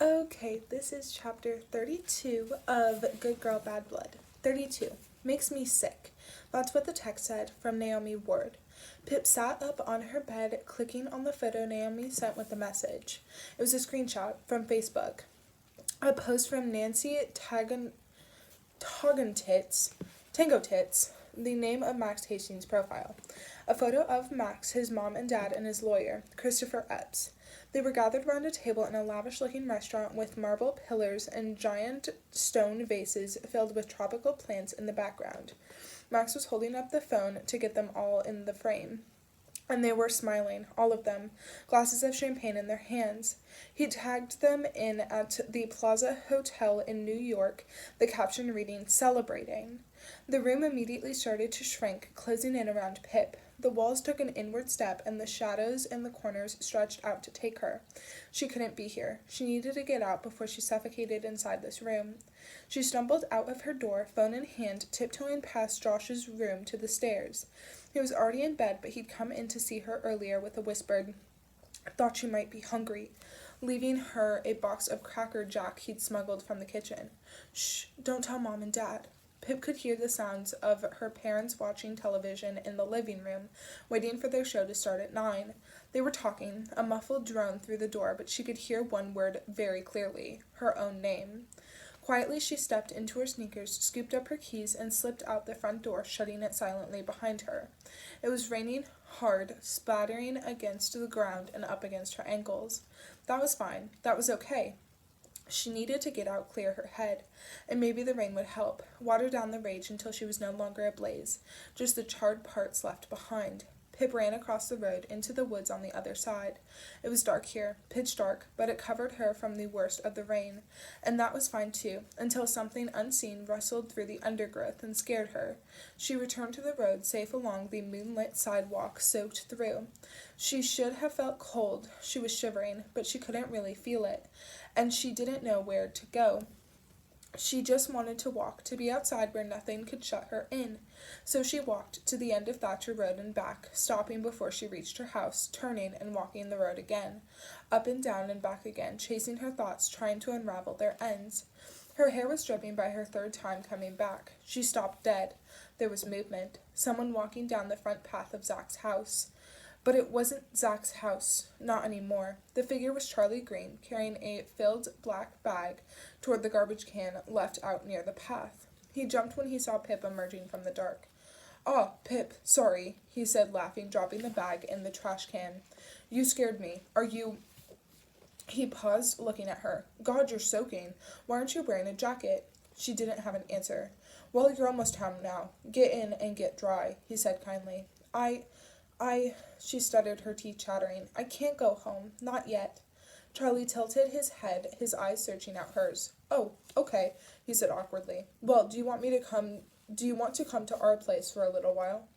Okay, this is chapter 32 of Good Girl Bad Blood. 32. Makes me sick. That's what the text said from Naomi Ward. Pip sat up on her bed, clicking on the photo Naomi sent with the message. It was a screenshot from Facebook. A post from Nancy Tango Tits, the name of Max Hastings' profile. A photo of Max, his mom and dad, and his lawyer, Christopher Epps. They were gathered round a table in a lavish-looking restaurant with marble pillars and giant stone vases filled with tropical plants in the background. Max was holding up the phone to get them all in the frame. And they were smiling, all of them, glasses of champagne in their hands. He tagged them in at the Plaza Hotel in New York, the caption reading, "Celebrating." The room immediately started to shrink, closing in around Pip. The walls took an inward step, and the shadows in the corners stretched out to take her. She couldn't be here. She needed to get out before she suffocated inside this room. She stumbled out of her door, phone in hand, tiptoeing past Josh's room to the stairs. He was already in bed, but he'd come in to see her earlier with a whispered, "Thought she might be hungry," leaving her a box of Cracker Jack he'd smuggled from the kitchen. "Shh, don't tell Mom and Dad." Pip could hear the sounds of her parents watching television in the living room, waiting for their show to start at 9. They were talking, a muffled drone through the door, but she could hear one word very clearly, her own name. Quietly she stepped into her sneakers, scooped up her keys, and slipped out the front door, shutting it silently behind her. It was raining hard, splattering against the ground and up against her ankles. That was fine. That was okay. She needed to get out, clear her head, and maybe the rain would help, water down the rage until she was no longer ablaze, just the charred parts left behind. Pip ran across the road into the woods on the other side. It was dark here, pitch dark, but it covered her from the worst of the rain, and that was fine too, until something unseen rustled through the undergrowth and scared her. She returned to the road, safe along the moonlit sidewalk, soaked through. She should have felt cold. She was shivering, but she couldn't really feel it, and she didn't know where to go. She just wanted to walk, to be outside where nothing could shut her in. So she walked to the end of Thatcher Road and back, stopping before she reached her house, turning and walking the road again, up and down and back again, chasing her thoughts, trying to unravel their ends. Her hair was dripping by her third time coming back. She stopped dead. There was movement, someone walking down the front path of Zach's house. But it wasn't Zach's house, not anymore. The figure was Charlie Green, carrying a filled black bag toward the garbage can left out near the path. He jumped when he saw Pip emerging from the dark. "Ah, Pip, sorry," he said, laughing, dropping the bag in the trash can. "You scared me. Are you—" He paused, looking at her. "God, you're soaking. Why aren't you wearing a jacket?" She didn't have an answer. "Well, you're almost home now. Get in and get dry," he said kindly. She stuttered, her teeth chattering. "I can't go home. Not yet." Charlie tilted his head, his eyes searching out hers. "Oh, okay," he said awkwardly. "Well, do you want to come to our place for a little while?"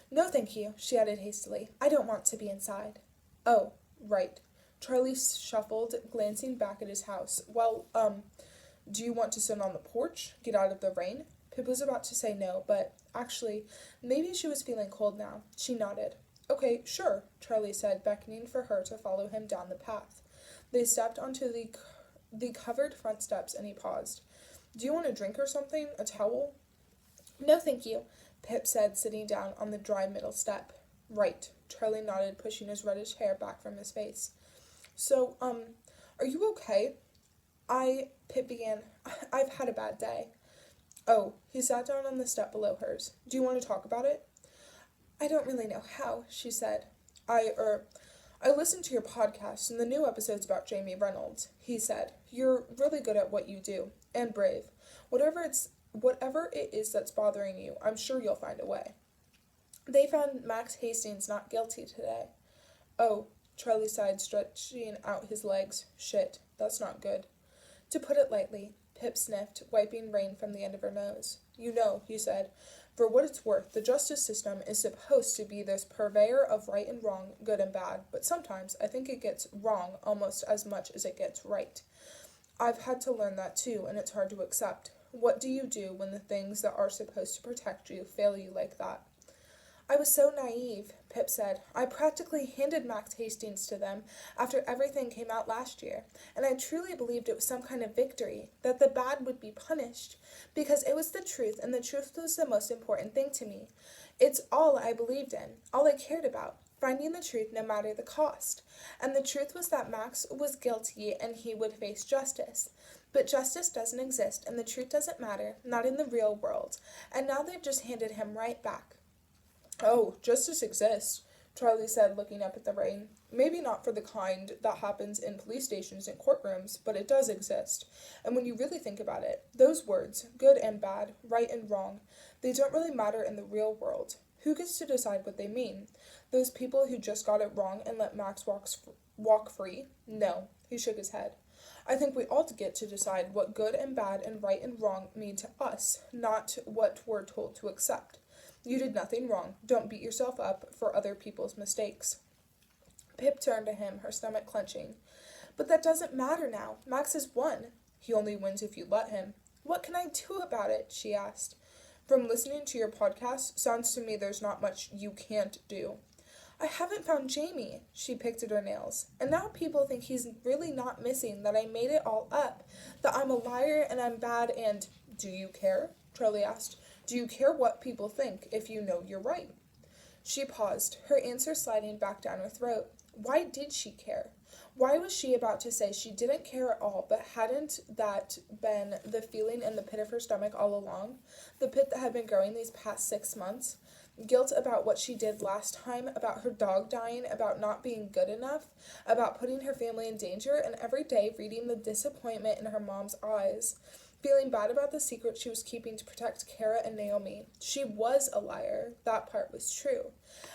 "No, thank you," she added hastily. "I don't want to be inside." "Oh, right." Charlie shuffled, glancing back at his house. "Well, do you want to sit on the porch? Get out of the rain?" Pip was about to say no, but actually, maybe she was feeling cold now. She nodded. "Okay, sure," Charlie said, beckoning for her to follow him down the path. They stepped onto the covered front steps, and he paused. "Do you want a drink or something? A towel?" "No, thank you," Pip said, sitting down on the dry middle step. "Right," Charlie nodded, pushing his reddish hair back from his face. "So, are you okay?" Pip began. "I've had a bad day." "Oh," he sat down on the step below hers. "Do you want to talk about it?" "I don't really know how," she said. I listened to your podcast, and the new episode's about Jamie Reynolds," he said. "You're really good at what you do, and brave. Whatever it is that's bothering you, I'm sure you'll find a way." "They found Max Hastings not guilty today." "Oh," Charlie sighed, stretching out his legs. "Shit, that's not good." "To put it lightly," Pip sniffed, wiping rain from the end of her nose. "You know," he said, "for what it's worth, the justice system is supposed to be this purveyor of right and wrong, good and bad, but sometimes I think it gets wrong almost as much as it gets right. I've had to learn that too, and it's hard to accept. What do you do when the things that are supposed to protect you fail you like that?" I was so naive, Pip said. I practically handed Max Hastings to them after everything came out last year, and I truly believed it was some kind of victory, that the bad would be punished, because it was the truth, and the truth was the most important thing to me. It's all I believed in, all I cared about, finding the truth no matter the cost. And the truth was that Max was guilty and he would face justice. But justice doesn't exist, and the truth doesn't matter, not in the real world. And now they've just handed him right back. Oh, justice exists, Charlie said, looking up at the rain. Maybe not for the kind that happens in police stations and courtrooms, but it does exist. And when you really think about it, those words, good and bad, right and wrong, they don't really matter in the real world. Who gets to decide what they mean? Those people who just got it wrong and let Max walk free? No, he shook his head. I think we all get to decide what good and bad and right and wrong mean to us, not what we're told to accept. You did nothing wrong. Don't beat yourself up for other people's mistakes. Pip turned to him, her stomach clenching. But that doesn't matter now. Max has won. He only wins if you let him. What can I do about it? She asked. From listening to your podcast, sounds to me there's not much you can't do. I haven't found Jamie, she picked at her nails. And now people think he's really not missing, that I made it all up, that I'm a liar and I'm bad and... Do you care? Charlie asked. Do you care what people think if you know you're right? She paused, her answer sliding back down her throat. Why did she care? Why was she about to say she didn't care at all, but hadn't that been the feeling in the pit of her stomach all along? The pit that had been growing these past 6 months? Guilt about what she did last time, about her dog dying, about not being good enough, about putting her family in danger, and every day reading the disappointment in her mom's eyes. Feeling bad about the secret she was keeping to protect Kara and Naomi. She was a liar. That part was true.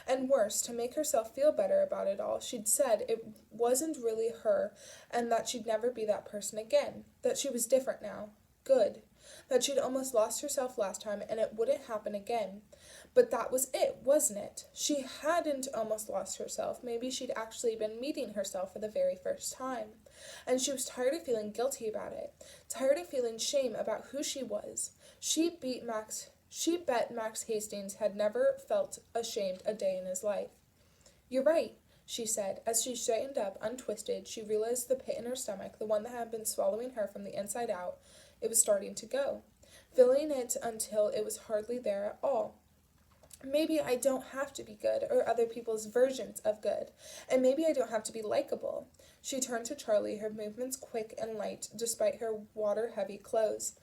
And worse, to make herself feel better about it all, she'd said it wasn't really her and that she'd never be that person again. That she was different now. Good. That she'd almost lost herself last time and it wouldn't happen again. But that was it, wasn't it? She hadn't almost lost herself. Maybe she'd actually been meeting herself for the very first time. And she was tired of feeling guilty about it, tired of feeling shame about who she was. She bet Max Hastings had never felt ashamed a day in his life. You're right, she said. As she straightened up, untwisted, she realized the pit in her stomach, the one that had been swallowing her from the inside out, it was starting to go, filling it until it was hardly there at all. Maybe I don't have to be good, or other people's versions of good, and maybe I don't have to be likable. She turned to Charlie, her movements quick and light, despite her water-heavy clothes.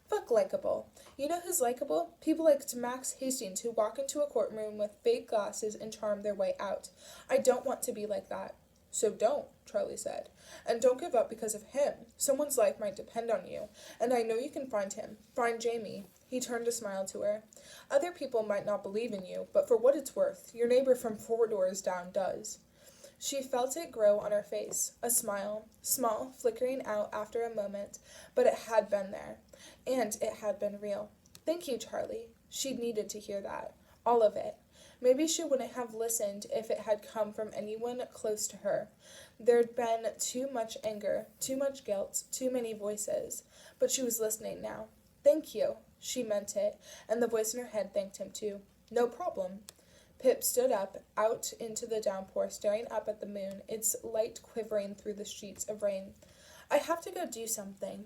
Fuck likable. You know who's likable? People like Max Hastings who walk into a courtroom with fake glasses and charm their way out. I don't want to be like that. So don't, Charlie said. And don't give up because of him. Someone's life might depend on you, and I know you can find him. Find Jamie. He turned a smile to her. Other people might not believe in you, but for what it's worth, your neighbor from 4 doors down does. She felt it grow on her face, a smile, small, flickering out after a moment, but it had been there, and it had been real. Thank you, Charlie. She'd needed to hear that. All of it. Maybe she wouldn't have listened if it had come from anyone close to her. There'd been too much anger, too much guilt, too many voices, but she was listening now. Thank you. She meant it, and the voice in her head thanked him too. No problem. Pip stood up, out into the downpour, staring up at the moon, its light quivering through the sheets of rain. I have to go do something.